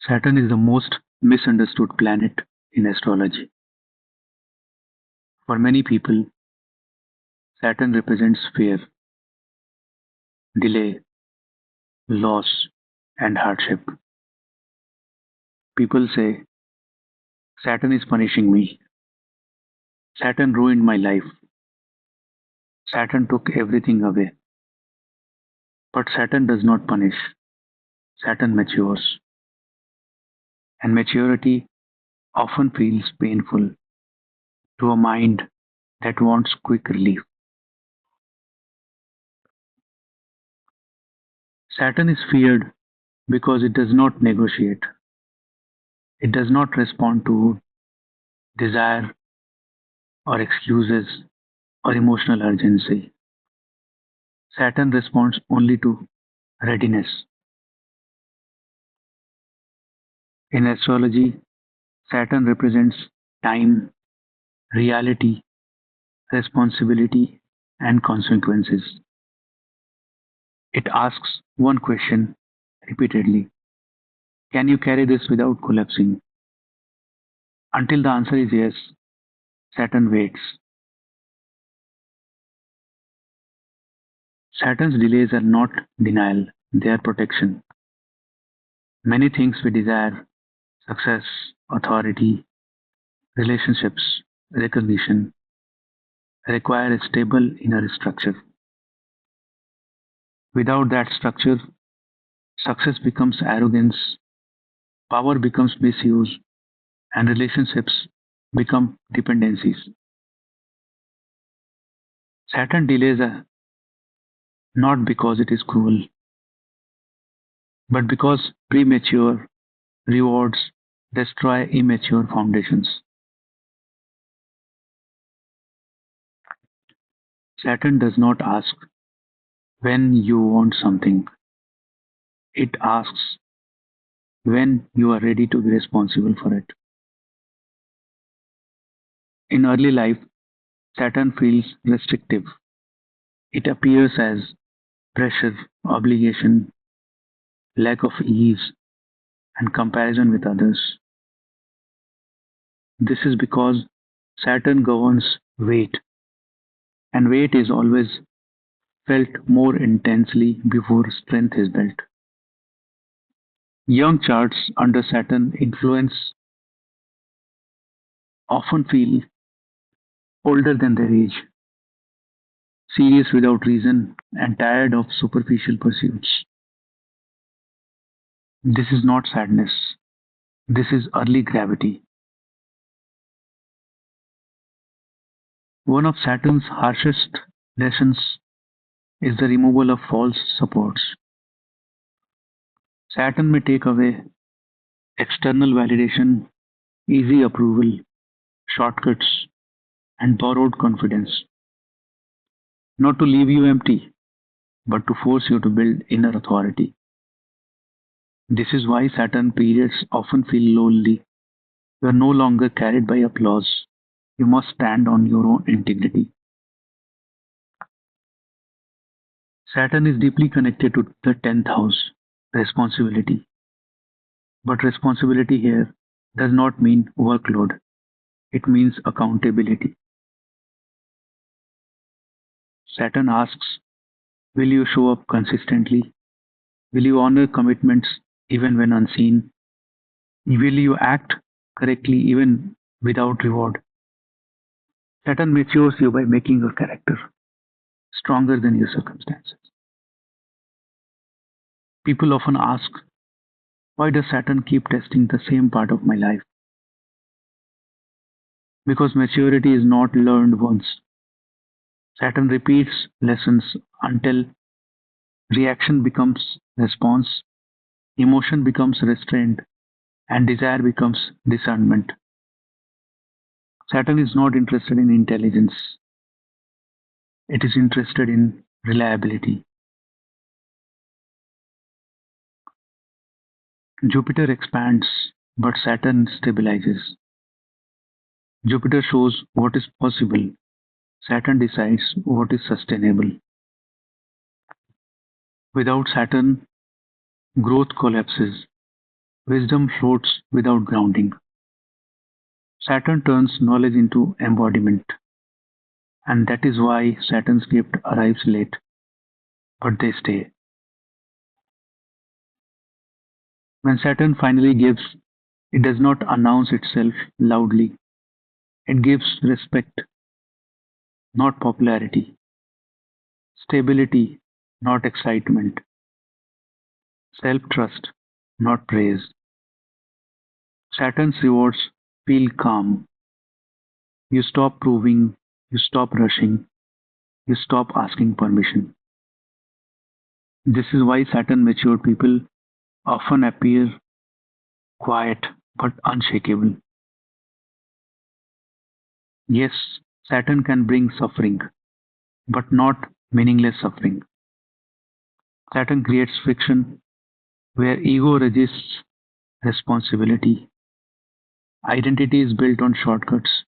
Saturn is the most misunderstood planet in astrology. For many people, Saturn represents fear, delay, loss, and hardship. People say, Saturn is punishing me. Saturn ruined my life. Saturn took everything away. But Saturn does not punish. Saturn matures. And maturity often feels painful to a mind that wants quick relief. Saturn is feared because it does not negotiate. It does not respond to desire or excuses or emotional urgency. Saturn responds only to readiness. In astrology, Saturn represents time, reality, responsibility, and consequences. It asks one question repeatedly: can you carry this without collapsing? Until the answer is yes, Saturn waits. Saturn's delays are not denial, they are protection. Many things we desire: success, authority, relationships, recognition require a stable inner structure. Without that structure, success becomes arrogance, power becomes misuse, and relationships become dependencies. Saturn delays are not because it is cruel, but because premature rewards destroy immature foundations. Saturn does not ask when you want something, it asks when you are ready to be responsible for it. In early life, Saturn feels restrictive. It appears as pressure, obligation, lack of ease, and comparison with others. This is because Saturn governs weight, and weight is always felt more intensely before strength is built. Young charts under Saturn influence often feel older than their age, serious without reason, and tired of superficial pursuits. This is not sadness, this is early gravity. One of Saturn's harshest lessons is the removal of false supports. Saturn may take away external validation, easy approval, shortcuts, and borrowed confidence, not to leave you empty, but to force you to build inner authority. This is why Saturn periods often feel lonely. You are no longer carried by applause. You must stand on your own integrity. Saturn is deeply connected to the 10th house, responsibility. But responsibility here does not mean workload, it means accountability. Saturn asks, will you show up consistently? Will you honor commitments even when unseen? Will you act correctly even without reward? Saturn matures you by making your character stronger than your circumstances. People often ask, why does Saturn keep testing the same part of my life? Because maturity is not learned once. Saturn repeats lessons until reaction becomes response, emotion becomes restraint, and desire becomes discernment. Saturn is not interested in intelligence, it is interested in reliability. Jupiter expands, but Saturn stabilizes. Jupiter shows what is possible, Saturn decides what is sustainable. Without Saturn, growth collapses. Wisdom floats without grounding. Saturn turns knowledge into embodiment, and that is why Saturn's gift arrives late, but they stay. When Saturn finally gives, it does not announce itself loudly. It gives respect, not popularity, stability, not excitement, self trust, not praise. Saturn's rewards feel calm. You stop proving, you stop rushing, you stop asking permission. This is why Saturn matured people often appear quiet but unshakable. Yes, Saturn can bring suffering, but not meaningless suffering. Saturn creates friction where ego resists responsibility. Identity is built on shortcuts.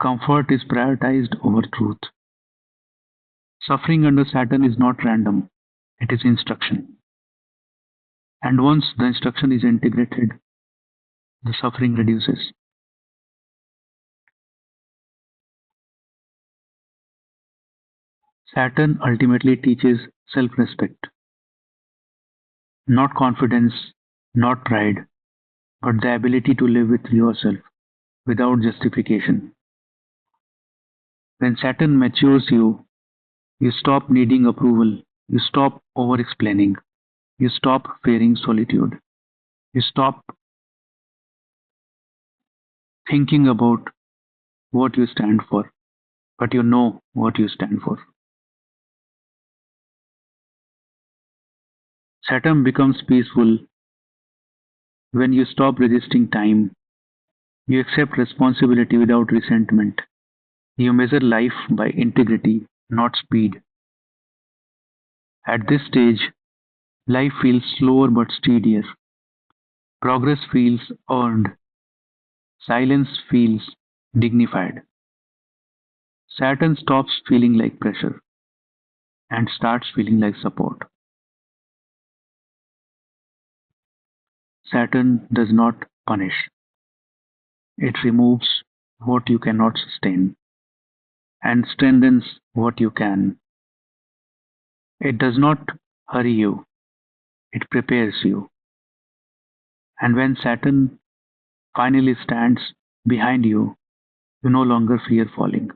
Comfort is prioritized over truth. Suffering under Saturn is not random, it is instruction. And once the instruction is integrated, the suffering reduces. Saturn ultimately teaches self respect, not confidence, not pride, but the ability to live with yourself without justification. When Saturn matures you, you stop needing approval, you stop over explaining, you stop fearing solitude, you stop thinking about what you stand for, but you know what you stand for. Saturn becomes peaceful when you stop resisting time, you accept responsibility without resentment, you measure life by integrity, not speed. At this stage, life feels slower but steadier. Progress feels earned. Silence feels dignified. Saturn stops feeling like pressure and starts feeling like support. Saturn does not punish, it removes what you cannot sustain and strengthens what you can. It does not hurry you, it prepares you. And when Saturn finally stands behind you, you no longer fear falling.